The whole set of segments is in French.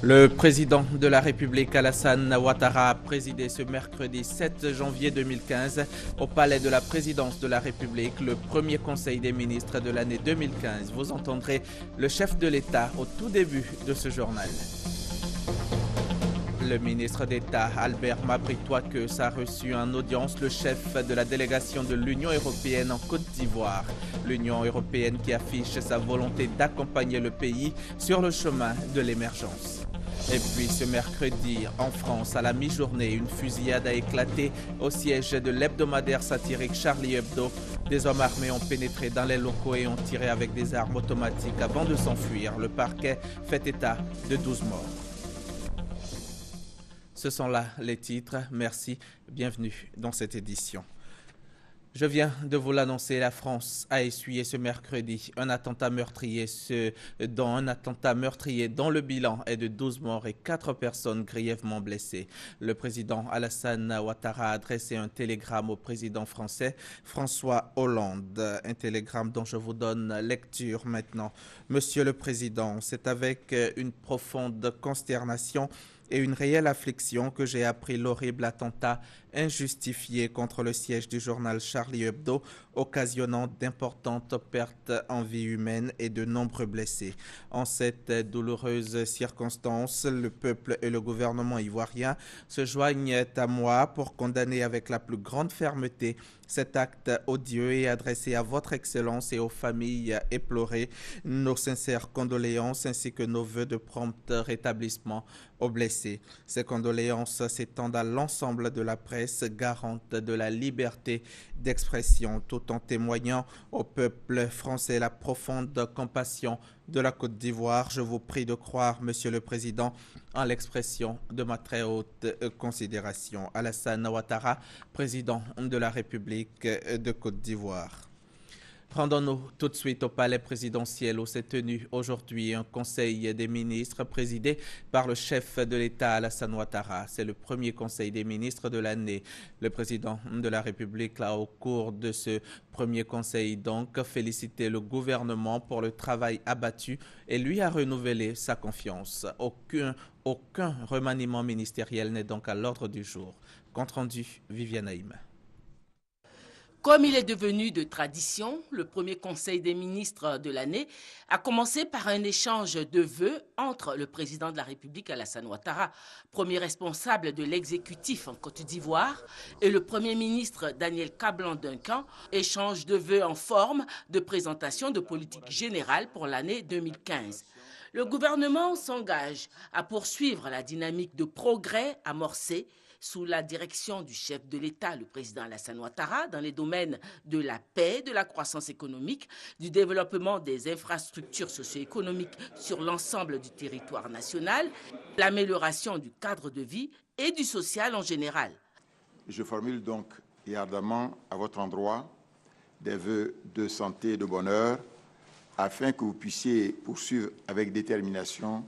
Le président de la République, Alassane Ouattara, a présidé ce mercredi 7 janvier 2015 au palais de la présidence de la République le premier conseil des ministres de l'année 2015. Vous entendrez le chef de l'État au tout début de ce journal. Le ministre d'État Albert Mabritoakeus a reçu en audience le chef de la délégation de l'Union européenne en Côte d'Ivoire. L'Union européenne qui affiche sa volonté d'accompagner le pays sur le chemin de l'émergence. Et puis ce mercredi, en France, à la mi-journée, une fusillade a éclaté au siège de l'hebdomadaire satirique Charlie Hebdo. Des hommes armés ont pénétré dans les locaux et ont tiré avec des armes automatiques avant de s'enfuir. Le parquet fait état de 12 morts. Ce sont là les titres. Merci, bienvenue dans cette édition. Je viens de vous l'annoncer, la France a essuyé ce mercredi un attentat meurtrier dont le bilan est de 12 morts et 4 personnes grièvement blessées. Le président Alassane Ouattara a adressé un télégramme au président français François Hollande. Un télégramme dont je vous donne lecture maintenant. Monsieur le Président, c'est avec une profonde consternation et une réelle affliction que j'ai appris l'horrible attentat injustifié contre le siège du journal Charlie Hebdo, occasionnant d'importantes pertes en vie humaine et de nombreux blessés. En cette douloureuse circonstance, le peuple et le gouvernement ivoirien se joignent à moi pour condamner avec la plus grande fermeté cet acte odieux et adresser à votre Excellence et aux familles éplorées nos sincères condoléances ainsi que nos vœux de prompt rétablissement aux blessés. Ces condoléances s'étendent à l'ensemble de la presse, garante de la liberté d'expression, tout en témoignant au peuple français la profonde compassion de la Côte d'Ivoire. Je vous prie de croire, Monsieur le Président, en l'expression de ma très haute considération. Alassane Ouattara, président de la République de Côte d'Ivoire. Rendons-nous tout de suite au palais présidentiel où s'est tenu aujourd'hui un conseil des ministres présidé par le chef de l'État Alassane Ouattara. C'est le premier conseil des ministres de l'année. Le président de la République a au cours de ce premier conseil donc félicité le gouvernement pour le travail abattu et lui a renouvelé sa confiance. Aucun remaniement ministériel n'est donc à l'ordre du jour. Compte rendu, Viviane Haïm. Comme il est devenu de tradition, le premier conseil des ministres de l'année a commencé par un échange de vœux entre le président de la République, Alassane Ouattara, premier responsable de l'exécutif en Côte d'Ivoire, et le premier ministre Daniel Kablan-Duncan, échange de vœux en forme de présentation de politique générale pour l'année 2015. Le gouvernement s'engage à poursuivre la dynamique de progrès amorcée sous la direction du chef de l'État, le président Alassane Ouattara, dans les domaines de la paix, de la croissance économique, du développement des infrastructures socio-économiques sur l'ensemble du territoire national, l'amélioration du cadre de vie et du social en général. Je formule donc et ardemment à votre endroit des vœux de santé et de bonheur afin que vous puissiez poursuivre avec détermination,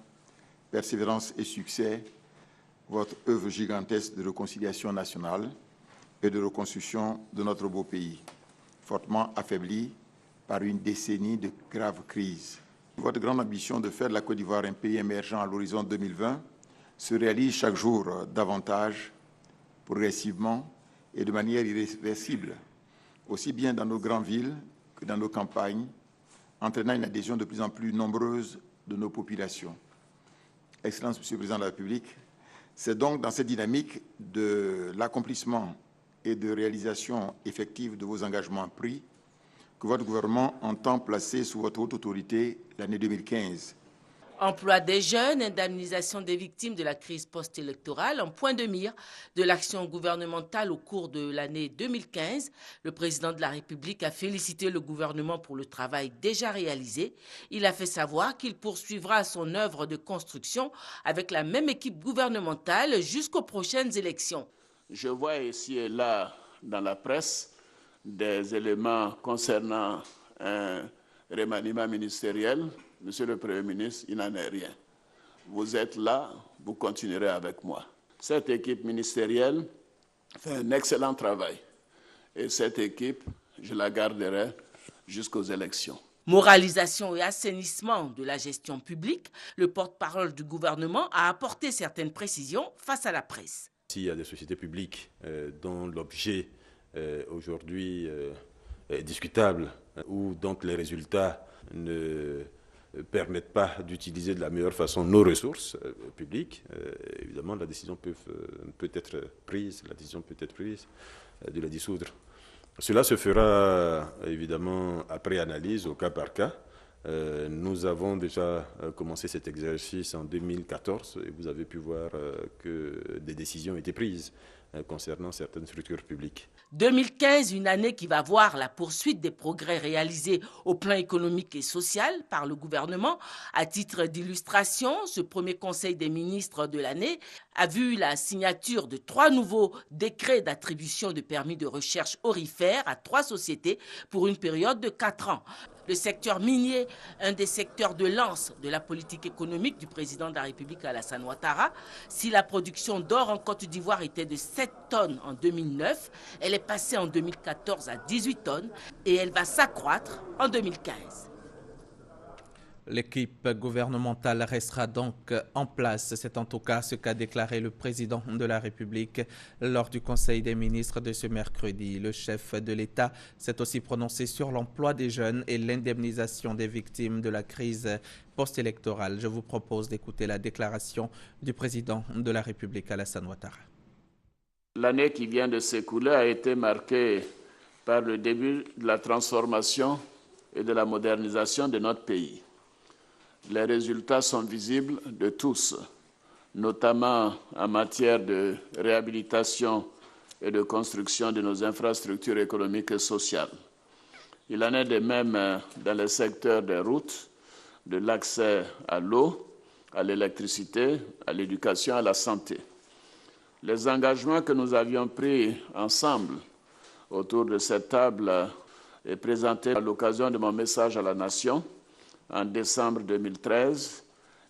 persévérance et succès votre œuvre gigantesque de réconciliation nationale et de reconstruction de notre beau pays, fortement affaibli par une décennie de graves crises. Votre grande ambition de faire de la Côte d'Ivoire un pays émergent à l'horizon 2020 se réalise chaque jour davantage, progressivement et de manière irréversible, aussi bien dans nos grandes villes que dans nos campagnes, entraînant une adhésion de plus en plus nombreuse de nos populations. Excellence, Monsieur le Président de la République, c'est donc dans cette dynamique de l'accomplissement et de réalisation effective de vos engagements pris que votre gouvernement entend placer sous votre haute autorité l'année 2015. Emploi des jeunes, indemnisation des victimes de la crise post-électorale en point de mire de l'action gouvernementale au cours de l'année 2015. Le président de la République a félicité le gouvernement pour le travail déjà réalisé. Il a fait savoir qu'il poursuivra son œuvre de construction avec la même équipe gouvernementale jusqu'aux prochaines élections. Je vois ici et là dans la presse des éléments concernant un remaniement ministériel. Monsieur le Premier ministre, il n'en est rien. Vous êtes là, vous continuerez avec moi. Cette équipe ministérielle fait un excellent travail. Et cette équipe, je la garderai jusqu'aux élections. Moralisation et assainissement de la gestion publique, le porte-parole du gouvernement a apporté certaines précisions face à la presse. S'il y a des sociétés publiques dont l'objet aujourd'hui est discutable ou dont les résultats ne permettent pas d'utiliser de la meilleure façon nos ressources publiques, évidemment la décision peut être prise de les dissoudre. Cela se fera évidemment après analyse au cas par cas. Nous avons déjà commencé cet exercice en 2014 et vous avez pu voir que des décisions ont été prises concernant certaines structures publiques. 2015, une année qui va voir la poursuite des progrès réalisés au plan économique et social par le gouvernement. À titre d'illustration, ce premier Conseil des ministres de l'année a vu la signature de 3 nouveaux décrets d'attribution de permis de recherche aurifères à 3 sociétés pour une période de 4 ans. Le secteur minier, un des secteurs de lance de la politique économique du président de la République Alassane Ouattara. Si la production d'or en Côte d'Ivoire était de 7 tonnes en 2009, elle est passée en 2014 à 18 tonnes et elle va s'accroître en 2015. L'équipe gouvernementale restera donc en place. C'est en tout cas ce qu'a déclaré le président de la République lors du Conseil des ministres de ce mercredi. Le chef de l'État s'est aussi prononcé sur l'emploi des jeunes et l'indemnisation des victimes de la crise post-électorale. Je vous propose d'écouter la déclaration du président de la République, Alassane Ouattara. L'année qui vient de s'écouler a été marquée par le début de la transformation et de la modernisation de notre pays. Les résultats sont visibles de tous, notamment en matière de réhabilitation et de construction de nos infrastructures économiques et sociales. Il en est de même dans les secteurs des routes, de l'accès à l'eau, à l'électricité, à l'éducation, à la santé. Les engagements que nous avions pris ensemble autour de cette table et présentés à l'occasion de mon message à la Nation en décembre 2013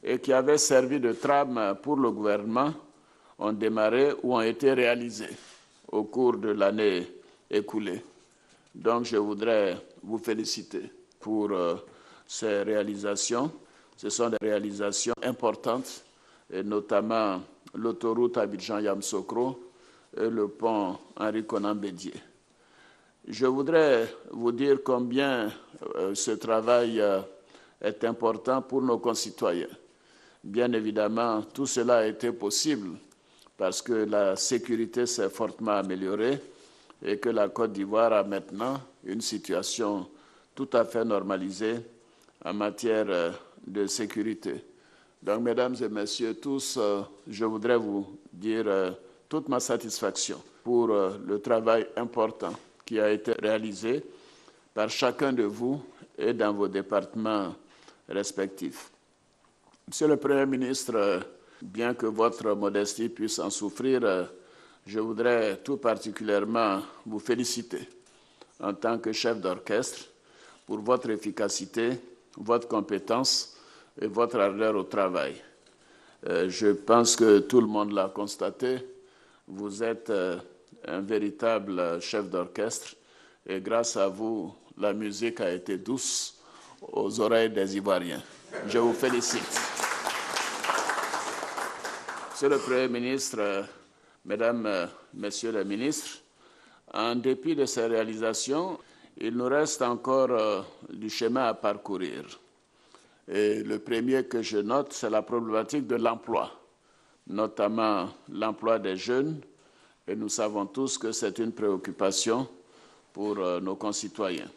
et qui avaient servi de trame pour le gouvernement ont démarré ou ont été réalisés au cours de l'année écoulée. Donc je voudrais vous féliciter pour ces réalisations. Ce sont des réalisations importantes, et notamment l'autoroute Abidjan-Yamoussoukro et le pont Henri-Konan Bédié. Je voudrais vous dire combien ce travail est important pour nos concitoyens. Bien évidemment, tout cela a été possible parce que la sécurité s'est fortement améliorée et que la Côte d'Ivoire a maintenant une situation tout à fait normalisée en matière de sécurité. Donc, mesdames et messieurs tous, je voudrais vous dire toute ma satisfaction pour le travail important qui a été réalisé par chacun de vous et dans vos départements respectifs. Monsieur le Premier ministre, bien que votre modestie puisse en souffrir, je voudrais tout particulièrement vous féliciter en tant que chef d'orchestre pour votre efficacité, votre compétence et votre ardeur au travail. Je pense que tout le monde l'a constaté, vous êtes un véritable chef d'orchestre et grâce à vous, la musique a été douce aux oreilles des Ivoiriens. Je vous félicite. Monsieur le Premier ministre, Mesdames, Messieurs les ministres, en dépit de ces réalisations, il nous reste encore du chemin à parcourir. Et le premier que je note, c'est la problématique de l'emploi, notamment l'emploi des jeunes. Et nous savons tous que c'est une préoccupation pour nos concitoyens.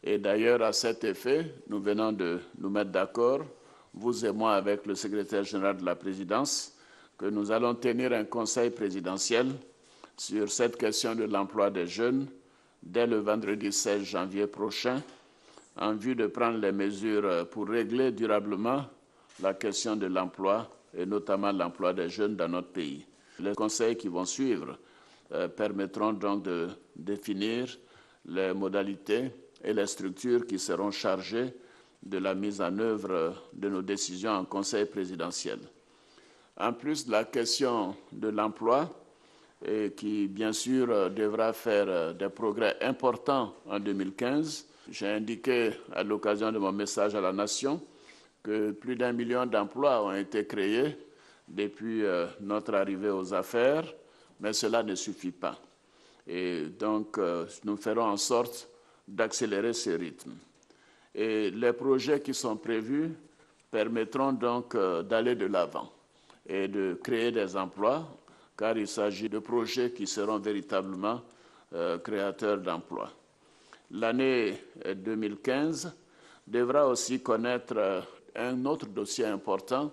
Et d'ailleurs, à cet effet, nous venons de nous mettre d'accord, vous et moi, avec le secrétaire général de la présidence, que nous allons tenir un conseil présidentiel sur cette question de l'emploi des jeunes dès le vendredi 16 janvier prochain, en vue de prendre les mesures pour régler durablement la question de l'emploi et notamment l'emploi des jeunes dans notre pays. Les conseils qui vont suivre permettront donc de définir les modalités et les structures qui seront chargées de la mise en œuvre de nos décisions en conseil présidentiel. En plus de la question de l'emploi, qui bien sûr devra faire des progrès importants en 2015, j'ai indiqué à l'occasion de mon message à la nation que plus d'1 million d'emplois ont été créés depuis notre arrivée aux affaires, mais cela ne suffit pas. Et donc, nous ferons en sorte d'accélérer ce rythme. Et les projets qui sont prévus permettront donc d'aller de l'avant et de créer des emplois, car il s'agit de projets qui seront véritablement créateurs d'emplois. L'année 2015 devra aussi connaître un autre dossier important,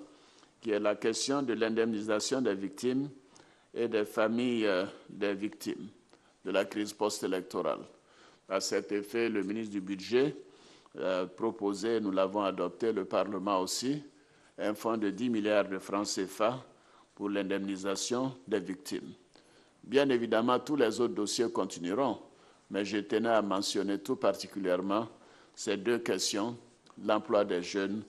qui est la question de l'indemnisation des victimes et des familles des victimes de la crise post-électorale. À cet effet, le ministre du Budget a proposé, nous l'avons adopté, le Parlement aussi, un fonds de 10 milliards de francs CFA pour l'indemnisation des victimes. Bien évidemment, tous les autres dossiers continueront, mais je tenais à mentionner tout particulièrement ces deux questions, l'emploi des jeunes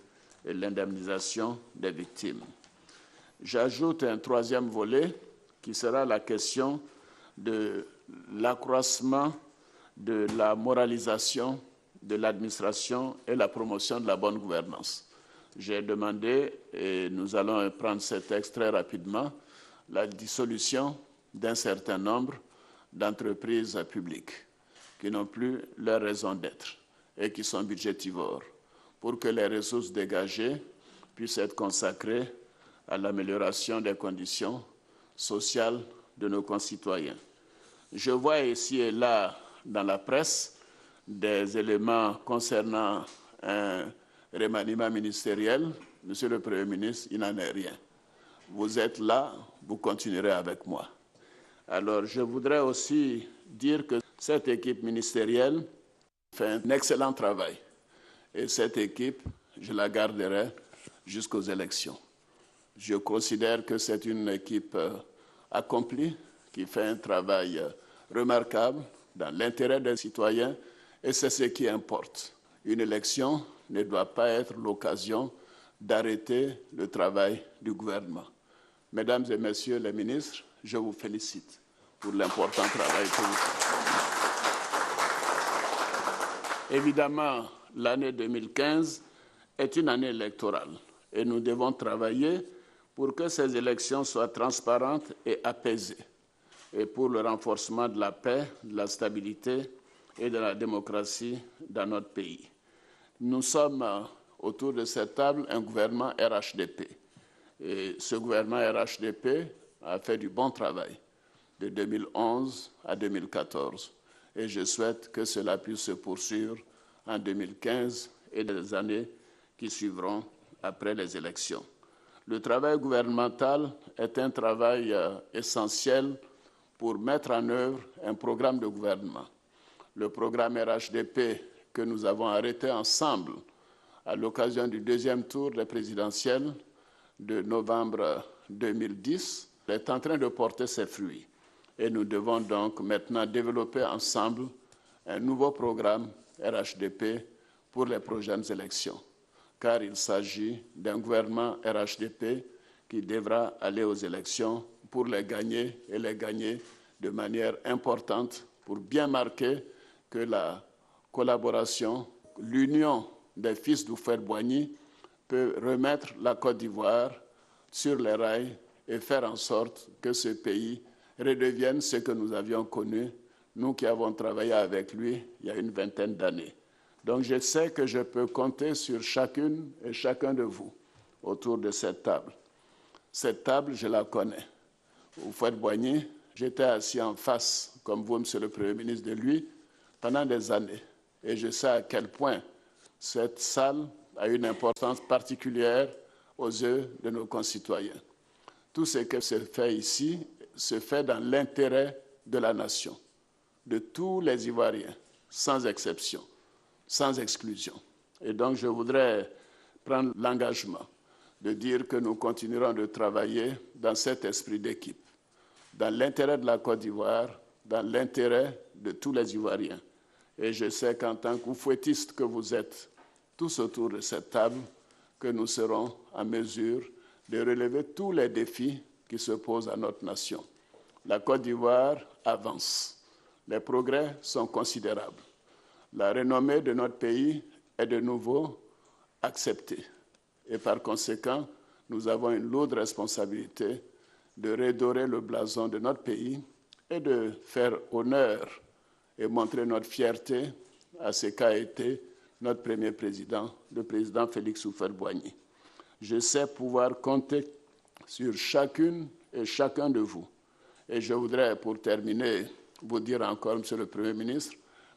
et l'indemnisation des victimes. J'ajoute un troisième volet qui sera la question de l'accroissement de la moralisation de l'administration et la promotion de la bonne gouvernance. J'ai demandé, et nous allons prendre ce texte très rapidement, la dissolution d'un certain nombre d'entreprises publiques qui n'ont plus leur raison d'être et qui sont budgétivores, pour que les ressources dégagées puissent être consacrées à l'amélioration des conditions sociales de nos concitoyens. Je vois ici et là dans la presse des éléments concernant un remaniement ministériel. Monsieur le Premier ministre, il n'en est rien. Vous êtes là, vous continuerez avec moi. Alors, je voudrais aussi dire que cette équipe ministérielle fait un excellent travail. Et cette équipe, je la garderai jusqu'aux élections. Je considère que c'est une équipe accomplie, qui fait un travail remarquable dans l'intérêt des citoyens, et c'est ce qui importe. Une élection ne doit pas être l'occasion d'arrêter le travail du gouvernement. Mesdames et messieurs les ministres, je vous félicite pour l'important travail que vous faites. Évidemment, l'année 2015 est une année électorale et nous devons travailler pour que ces élections soient transparentes et apaisées et pour le renforcement de la paix, de la stabilité et de la démocratie dans notre pays. Nous sommes autour de cette table un gouvernement RHDP. Et ce gouvernement RHDP a fait du bon travail de 2011 à 2014. Et je souhaite que cela puisse se poursuivre en 2015 et les années qui suivront après les élections. Le travail gouvernemental est un travail essentiel pour mettre en œuvre un programme de gouvernement. Le programme RHDP que nous avons arrêté ensemble à l'occasion du deuxième tour des présidentielles de novembre 2010 est en train de porter ses fruits. Et nous devons donc maintenant développer ensemble un nouveau programme RHDP pour les prochaines élections, car il s'agit d'un gouvernement RHDP qui devra aller aux élections pour les gagner et les gagner de manière importante pour bien marquer que la collaboration, l'union des fils d'Houphouët-Boigny peut remettre la Côte d'Ivoire sur les rails et faire en sorte que ce pays redevienne ce que nous avions connu, nous qui avons travaillé avec lui il y a une vingtaine d'années. Donc je sais que je peux compter sur chacune et chacun de vous autour de cette table. Cette table, je la connais. Houphouët-Boigny, j'étais assis en face, comme vous, Monsieur le Premier ministre, de lui, pendant des années. Et je sais à quel point cette salle a une importance particulière aux yeux de nos concitoyens. Tout ce qui se fait ici se fait dans l'intérêt de la nation, de tous les Ivoiriens, sans exception, sans exclusion. Et donc, je voudrais prendre l'engagement de dire que nous continuerons de travailler dans cet esprit d'équipe, dans l'intérêt de la Côte d'Ivoire, dans l'intérêt de tous les Ivoiriens. Et je sais qu'en tant qu'oufouettistes que vous êtes, tous autour de cette table, que nous serons en mesure de relever tous les défis qui se posent à notre nation. La Côte d'Ivoire avance. Les progrès sont considérables. La renommée de notre pays est de nouveau acceptée. Et par conséquent, nous avons une lourde responsabilité de redorer le blason de notre pays et de faire honneur et montrer notre fierté à ce qu'a été notre premier président, le président Félix Houphouët-Boigny. Je sais pouvoir compter sur chacune et chacun de vous. Et je voudrais, pour terminer, vous dire encore, Monsieur le Premier ministre,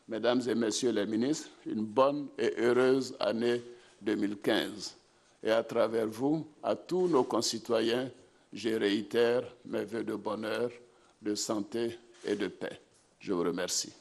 Mesdames et Messieurs les ministres, une bonne et heureuse année 2015. Et à travers vous, à tous nos concitoyens, je réitère mes vœux de bonheur, de santé et de paix. Je vous remercie.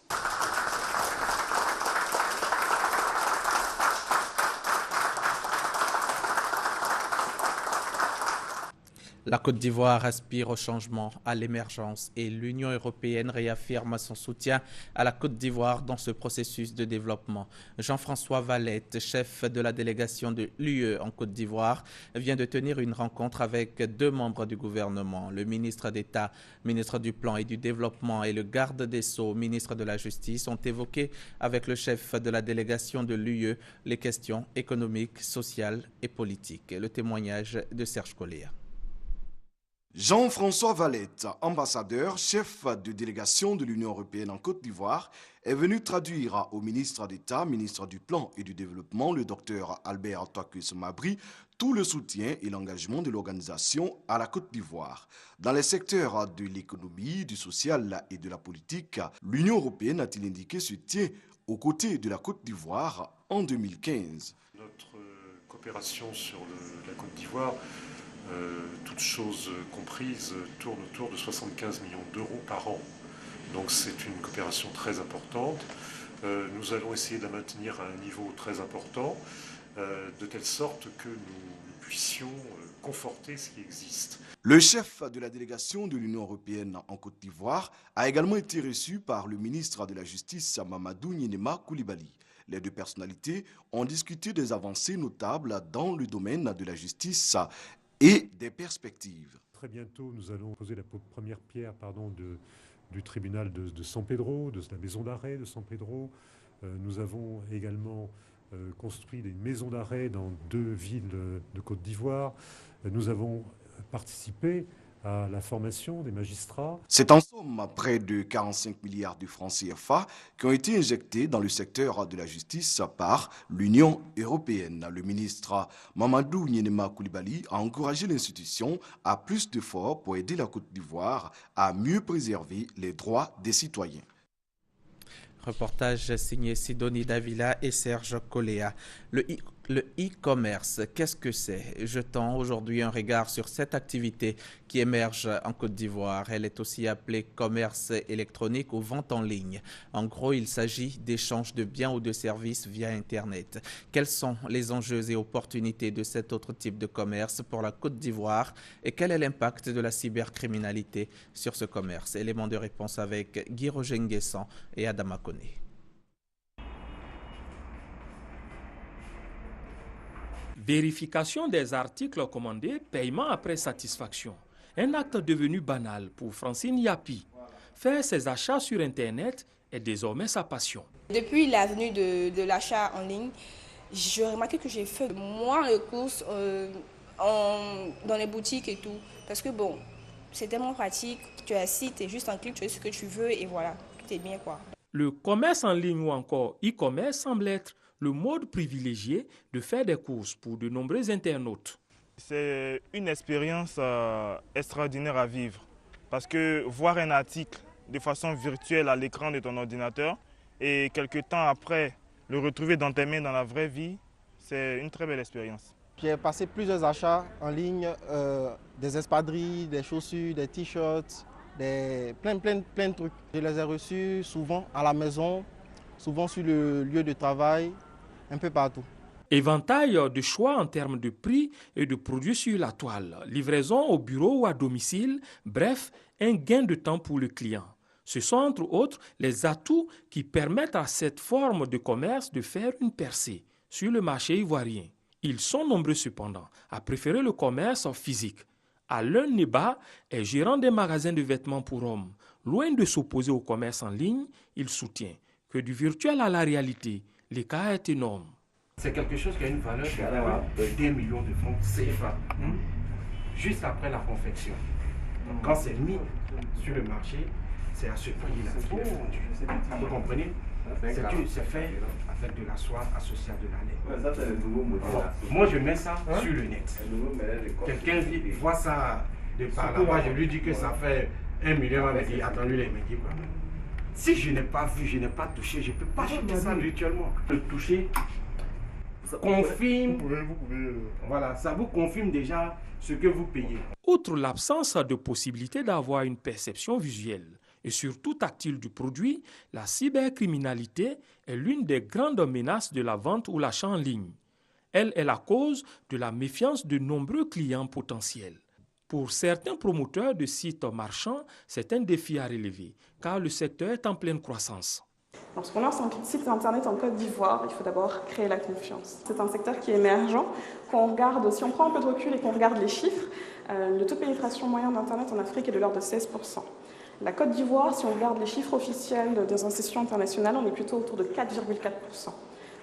La Côte d'Ivoire aspire au changement, à l'émergence et l'Union européenne réaffirme son soutien à la Côte d'Ivoire dans ce processus de développement. Jean-François Valette, chef de la délégation de l'UE en Côte d'Ivoire, vient de tenir une rencontre avec 2 membres du gouvernement, le ministre d'État, ministre du Plan et du Développement et le garde des Sceaux, ministre de la Justice, ont évoqué avec le chef de la délégation de l'UE les questions économiques, sociales et politiques. Le témoignage de Serge Collier. Jean-François Valette, ambassadeur, chef de délégation de l'Union européenne en Côte d'Ivoire, est venu traduire au ministre d'État, ministre du Plan et du Développement, le docteur Albert Twakus Mabry, tout le soutien et l'engagement de l'organisation à la Côte d'Ivoire. Dans les secteurs de l'économie, du social et de la politique, l'Union européenne a-t-il indiqué se tient aux côtés de la Côte d'Ivoire en 2015. Notre coopération sur la Côte d'Ivoire, toutes choses comprises, tourne autour de 75 millions d'euros par an. Donc c'est une coopération très importante. Nous allons essayer de la maintenir à un niveau très important, de telle sorte que nous puissions conforter ce qui existe. Le chef de la délégation de l'Union européenne en Côte d'Ivoire a également été reçu par le ministre de la Justice, Mamadou Niénéma Coulibaly. Les 2 personnalités ont discuté des avancées notables dans le domaine de la justice et des perspectives. Très bientôt, nous allons poser la première pierre du tribunal de San Pedro, de la maison d'arrêt de San Pedro. Nous avons également construit des maisons d'arrêt dans 2 villes de Côte d'Ivoire. Nous avons participé à la formation des magistrats. C'est en somme près de 45 milliards de francs CFA qui ont été injectés dans le secteur de la justice par l'Union européenne. Le ministre Mamadou Niénéma Coulibaly a encouragé l'institution à plus d'efforts pour aider la Côte d'Ivoire à mieux préserver les droits des citoyens. Reportage signé Sidonie Davila et Serge Colléa. Le e-commerce, qu'est-ce que c'est? Jetons aujourd'hui un regard sur cette activité qui émerge en Côte d'Ivoire. Elle est aussi appelée commerce électronique ou vente en ligne. En gros, il s'agit d'échange de biens ou de services via Internet. Quels sont les enjeux et opportunités de cet autre type de commerce pour la Côte d'Ivoire et quel est l'impact de la cybercriminalité sur ce commerce? Élément de réponse avec Guy Roger Nguessan et Adama Koné. Vérification des articles commandés, paiement après satisfaction. Un acte devenu banal pour Francine Yapi. Faire ses achats sur Internet est désormais sa passion. Depuis la venue de l'achat en ligne, j'ai remarqué que j'ai fait moins de courses dans les boutiques et tout. Parce que bon, c'est tellement pratique. Tu as un site et juste un clic, tu fais ce que tu veux et voilà, tout est bien quoi. Le commerce en ligne ou encore e-commerce semble être le mode privilégié de faire des courses pour de nombreux internautes. C'est une expérience extraordinaire à vivre parce que voir un article de façon virtuelle à l'écran de ton ordinateur et quelques temps après le retrouver dans tes mains dans la vraie vie, c'est une très belle expérience. J'ai passé plusieurs achats en ligne, des espadrilles, des chaussures, des t-shirts, plein de trucs. Je les ai reçus souvent à la maison, souvent sur le lieu de travail, un peu partout. Éventail de choix en termes de prix et de produits sur la toile, livraison au bureau ou à domicile, bref, un gain de temps pour le client. Ce sont entre autres les atouts qui permettent à cette forme de commerce de faire une percée sur le marché ivoirien. Ils sont nombreux cependant à préférer le commerce physique. Alain Neba est gérant des magasins de vêtements pour hommes. Loin de s'opposer au commerce en ligne, il soutient que du virtuel à la réalité, l'écart est énorme. C'est quelque chose qui a une valeur de 2 millions de francs CFA, juste après la confection. Donc, quand c'est mis sur le marché, c'est à ce prix-là qu'il est vendu. Vous comprenez? C'est fait avec de la soie associée à de la laine. Moi, je mets ça sur le net. Quelqu'un voit ça de par là-bas, je lui dis que ça fait 1 million, il me dit, attends-lui, il me dit quoi. Si je n'ai pas vu, je n'ai pas touché, je ne peux pas acheter ça virtuellement. Le toucher confirme, voilà, ça vous confirme déjà ce que vous payez. Outre l'absence de possibilité d'avoir une perception visuelle et surtout tactile du produit, la cybercriminalité est l'une des grandes menaces de la vente ou l'achat en ligne. Elle est la cause de la méfiance de nombreux clients potentiels. Pour certains promoteurs de sites marchands, c'est un défi à relever, car le secteur est en pleine croissance. Lorsqu'on lance un site internet en Côte d'Ivoire, il faut d'abord créer la confiance. C'est un secteur qui est émergent. Quand on regarde, si on prend un peu de recul et qu'on regarde les chiffres, le taux de pénétration moyen d'Internet en Afrique est de l'ordre de 16%. La Côte d'Ivoire, si on regarde les chiffres officiels des institutions internationales, on est plutôt autour de 4,4%. Donc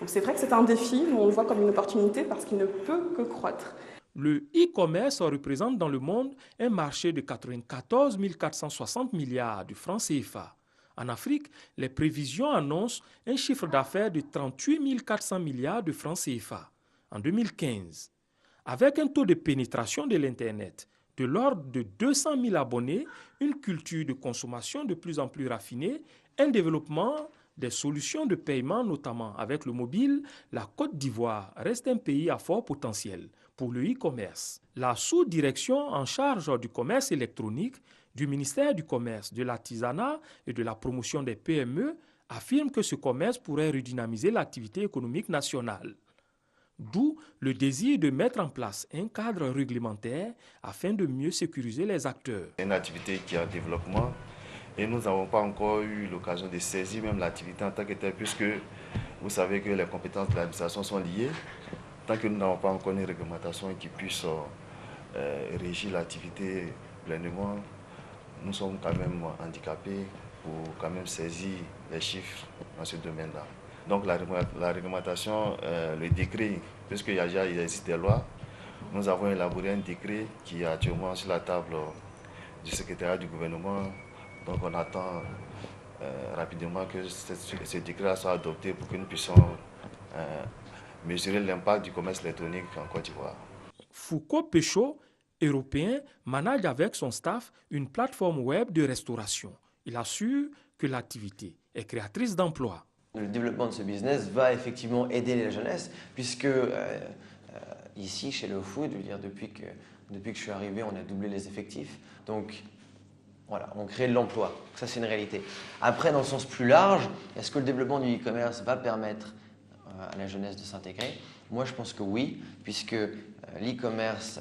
c'est vrai que c'est un défi, mais on le voit comme une opportunité parce qu'il ne peut que croître. Le e-commerce représente dans le monde un marché de 94 460 milliards de francs CFA. En Afrique, les prévisions annoncent un chiffre d'affaires de 38 400 milliards de francs CFA en 2015. Avec un taux de pénétration de l'Internet de l'ordre de 200 000 abonnés, une culture de consommation de plus en plus raffinée, un développement des solutions de paiement, notamment avec le mobile, la Côte d'Ivoire reste un pays à fort potentiel pour le e-commerce. La sous-direction en charge du commerce électronique du ministère du Commerce, de l'Artisanat et de la promotion des PME affirme que ce commerce pourrait redynamiser l'activité économique nationale. D'où le désir de mettre en place un cadre réglementaire afin de mieux sécuriser les acteurs. C'est une activité qui est en développement et nous n'avons pas encore eu l'occasion de saisir même l'activité en tant que telle, puisque vous savez que les compétences de l'administration sont liées. Tant que nous n'avons pas encore une réglementation qui puisse régir l'activité pleinement, nous sommes quand même handicapés pour quand même saisir les chiffres dans ce domaine-là. Donc la réglementation, le décret, puisqu'il existe des lois, nous avons élaboré un décret qui est actuellement sur la table du secrétariat du gouvernement. Donc on attend rapidement que ce décret soit adopté pour que nous puissions mesurer l'impact du commerce électronique en Côte d'Ivoire. Foucault Péchaud, européen, manage avec son staff une plateforme web de restauration. Il assure que l'activité est créatrice d'emplois. Le développement de ce business va effectivement aider la jeunesse, puisque ici, chez Le Food, je veux dire, depuis que je suis arrivé, on a doublé les effectifs. Donc, voilà, on crée de l'emploi. Ça, c'est une réalité. Après, dans le sens plus large, est-ce que le développement du e-commerce va permettre à la jeunesse de s'intégrer? Moi, je pense que oui, puisque l'e-commerce,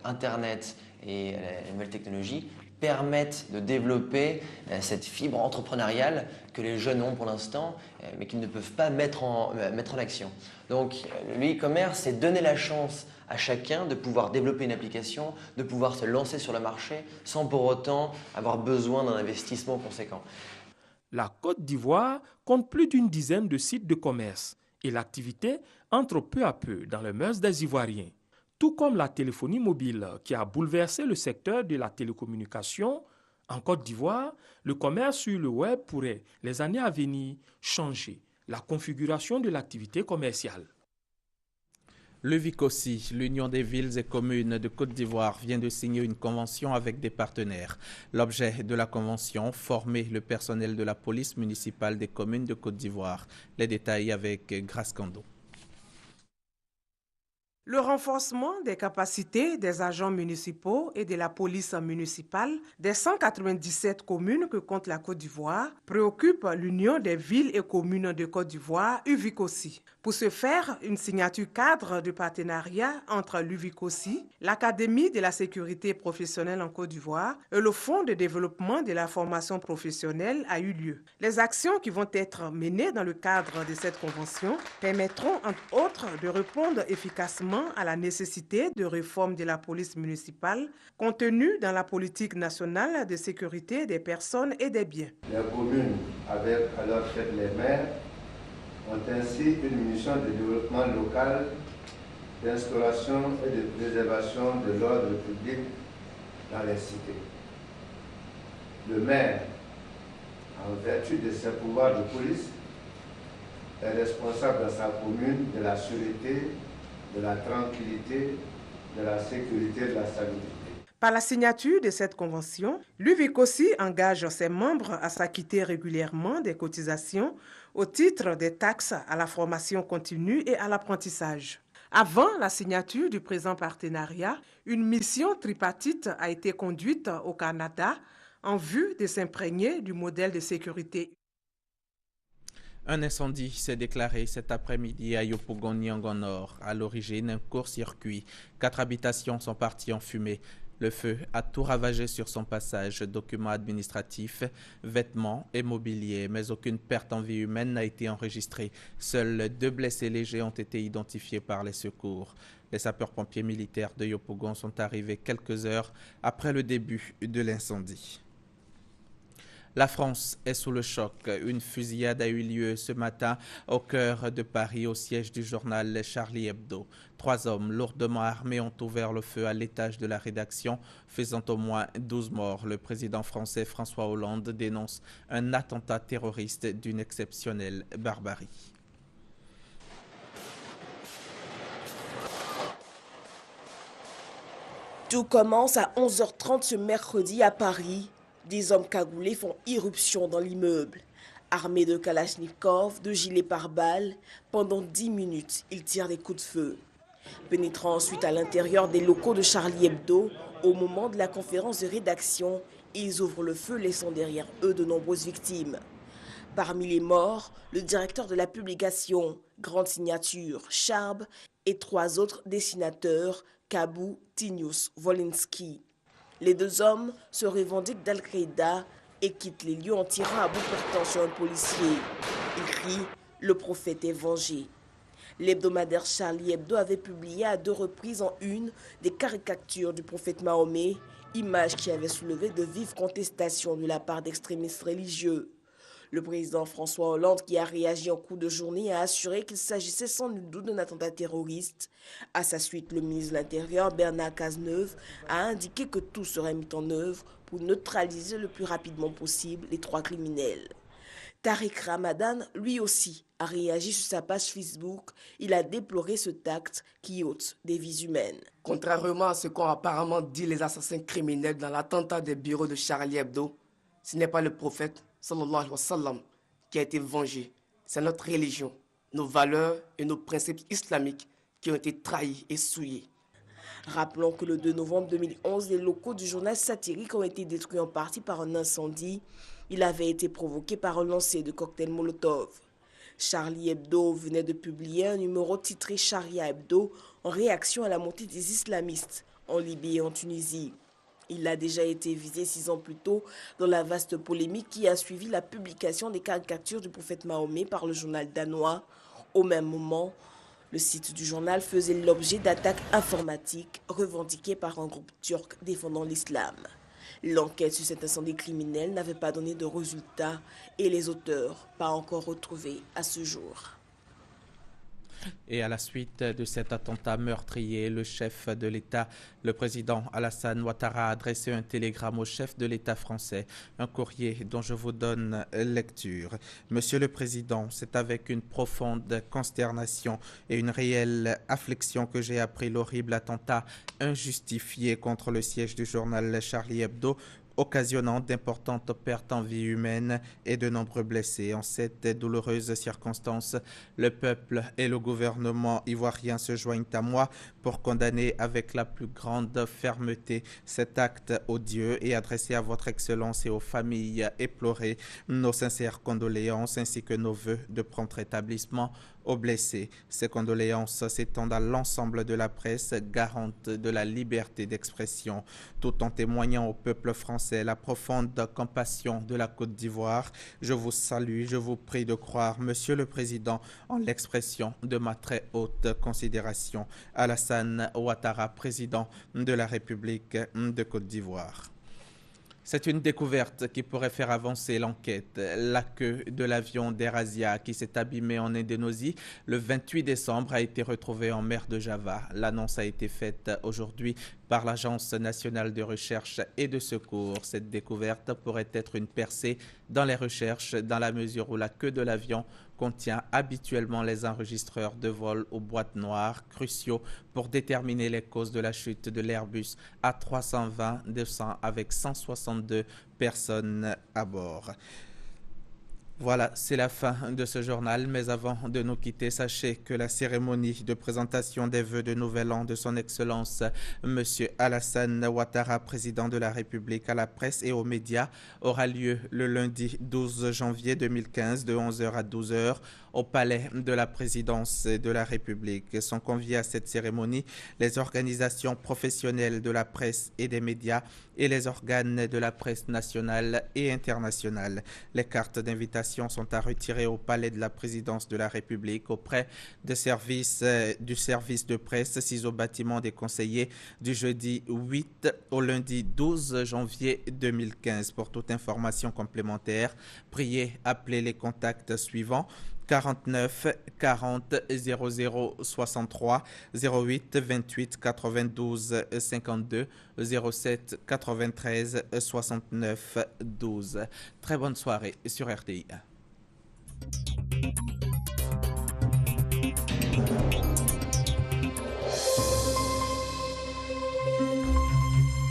Internet et les nouvelles technologies permettent de développer cette fibre entrepreneuriale que les jeunes ont pour l'instant, mais qu'ils ne peuvent pas mettre en action. Donc, le e-commerce, c'est donner la chance à chacun de pouvoir développer une application, de pouvoir se lancer sur le marché sans pour autant avoir besoin d'un investissement conséquent. La Côte d'Ivoire compte plus d'une dizaine de sites de commerce et l'activité entre peu à peu dans les mœurs des Ivoiriens. Tout comme la téléphonie mobile qui a bouleversé le secteur de la télécommunication, en Côte d'Ivoire, le commerce sur le web pourrait, les années à venir, changer la configuration de l'activité commerciale. Le VICOSI, l'Union des villes et communes de Côte d'Ivoire, vient de signer une convention avec des partenaires. L'objet de la convention, former le personnel de la police municipale des communes de Côte d'Ivoire. Les détails avec Grace Kando. Le renforcement des capacités des agents municipaux et de la police municipale des 197 communes que compte la Côte d'Ivoire préoccupe l'Union des villes et communes de Côte d'Ivoire, UVICOSI. Pour ce faire, une signature cadre de partenariat entre l'UVICOSI, l'Académie de la sécurité professionnelle en Côte d'Ivoire et le Fonds de développement de la formation professionnelle a eu lieu. Les actions qui vont être menées dans le cadre de cette convention permettront entre autres de répondre efficacement également à la nécessité de réforme de la police municipale contenue dans la politique nationale de sécurité des personnes et des biens. Les communes, avec à leur tête les maires, ont ainsi une mission de développement local, d'instauration et de préservation de l'ordre public dans les cités. Le maire, en vertu de ses pouvoirs de police, est responsable dans sa commune de la sûreté, de la tranquillité, de la sécurité et de la stabilité. Par la signature de cette convention, l'UVICOSI engage ses membres à s'acquitter régulièrement des cotisations au titre des taxes à la formation continue et à l'apprentissage. Avant la signature du présent partenariat, une mission tripartite a été conduite au Canada en vue de s'imprégner du modèle de sécurité. Un incendie s'est déclaré cet après-midi à Yopougon-Niangon Nord. À l'origine, un court-circuit. 4 habitations sont parties en fumée. Le feu a tout ravagé sur son passage, documents administratifs, vêtements et mobilier, mais aucune perte en vie humaine n'a été enregistrée. Seuls 2 blessés légers ont été identifiés par les secours. Les sapeurs-pompiers militaires de Yopougon sont arrivés quelques heures après le début de l'incendie. La France est sous le choc. Une fusillade a eu lieu ce matin au cœur de Paris, au siège du journal Charlie Hebdo. 3 hommes lourdement armés ont ouvert le feu à l'étage de la rédaction, faisant au moins 12 morts. Le président français François Hollande dénonce un attentat terroriste d'une exceptionnelle barbarie. Tout commence à 11h30 ce mercredi à Paris. Des hommes cagoulés font irruption dans l'immeuble. Armés de kalachnikov, de gilets pare-balles, pendant 10 minutes, ils tirent des coups de feu. Pénétrant ensuite à l'intérieur des locaux de Charlie Hebdo, au moment de la conférence de rédaction, ils ouvrent le feu, laissant derrière eux de nombreuses victimes. Parmi les morts, le directeur de la publication, Grande Signature, Charb, et 3 autres dessinateurs, Kabou, Tinius, Wolinski. Les 2 hommes se revendiquent d'Al-Qaïda et quittent les lieux en tirant à bout portant sur un policier. Ils crient « Le prophète est vengé ». L'hebdomadaire Charlie Hebdo avait publié à 2 reprises en une des caricatures du prophète Mahomet, image qui avait soulevé de vives contestations de la part d'extrémistes religieux. Le président François Hollande, qui a réagi en cours de journée, a assuré qu'il s'agissait sans nul doute d'un attentat terroriste. À sa suite, le ministre de l'Intérieur, Bernard Cazeneuve, a indiqué que tout serait mis en œuvre pour neutraliser le plus rapidement possible les 3 criminels. Tariq Ramadan, lui aussi, a réagi sur sa page Facebook. Il a déploré ce acte qui ôte des vies humaines. Contrairement à ce qu'ont apparemment dit les assassins criminels dans l'attentat des bureaux de Charlie Hebdo, ce n'est pas le prophète sallallahu alayhi wa sallam qui a été vengé. C'est notre religion, nos valeurs et nos principes islamiques qui ont été trahis et souillés. Rappelons que le 2 novembre 2011, les locaux du journal satirique ont été détruits en partie par un incendie. Il avait été provoqué par un lancer de cocktail Molotov. Charlie Hebdo venait de publier un numéro titré Sharia Hebdo en réaction à la montée des islamistes en Libye et en Tunisie. Il a déjà été visé 6 ans plus tôt dans la vaste polémique qui a suivi la publication des caricatures du prophète Mahomet par le journal danois. Au même moment, le site du journal faisait l'objet d'attaques informatiques revendiquées par un groupe turc défendant l'islam. L'enquête sur cet incendie criminel n'avait pas donné de résultats et les auteurs pas encore retrouvés à ce jour. Et à la suite de cet attentat meurtrier, le chef de l'État, le président Alassane Ouattara, a adressé un télégramme au chef de l'État français, un courrier dont je vous donne lecture. Monsieur le Président, c'est avec une profonde consternation et une réelle affliction que j'ai appris l'horrible attentat injustifié contre le siège du journal Charlie Hebdo, occasionnant d'importantes pertes en vie humaine et de nombreux blessés. En cette douloureuse circonstance, le peuple et le gouvernement ivoirien se joignent à moi pour condamner avec la plus grande fermeté cet acte odieux et adresser à votre Excellence et aux familles éplorées nos sincères condoléances ainsi que nos vœux de prompt rétablissement aux blessés. Ces condoléances s'étendent à l'ensemble de la presse, garante de la liberté d'expression, tout en témoignant au peuple français la profonde compassion de la Côte d'Ivoire. Je vous salue, je vous prie de croire, Monsieur le Président, en l'expression de ma très haute considération. Alassane Ouattara, président de la République de Côte d'Ivoire. C'est une découverte qui pourrait faire avancer l'enquête. La queue de l'avion d'AirAsia qui s'est abîmé en Indonésie le 28 décembre a été retrouvée en mer de Java. L'annonce a été faite aujourd'hui par l'Agence nationale de recherche et de secours. Cette découverte pourrait être une percée dans les recherches dans la mesure où la queue de l'avion contient habituellement les enregistreurs de vol aux boîtes noires cruciaux pour déterminer les causes de la chute de l'Airbus A320-200 avec 162 personnes à bord. Voilà, c'est la fin de ce journal, mais avant de nous quitter, sachez que la cérémonie de présentation des vœux de Nouvel An de son Excellence, M. Alassane Ouattara, président de la République, à la presse et aux médias, aura lieu le lundi 12 janvier 2015 de 11h à 12h au palais de la présidence de la République. Sont conviés à cette cérémonie les organisations professionnelles de la presse et des médias et les organes de la presse nationale et internationale. Les cartes d'invitation sont à retirer au palais de la présidence de la République auprès du service de presse 6 au bâtiment des conseillers du jeudi 8 au lundi 12 janvier 2015. Pour toute information complémentaire, priez appeler les contacts suivants: 49 40 00 63 08 28 92 52 07 93 69 12. Très bonne soirée sur RTI.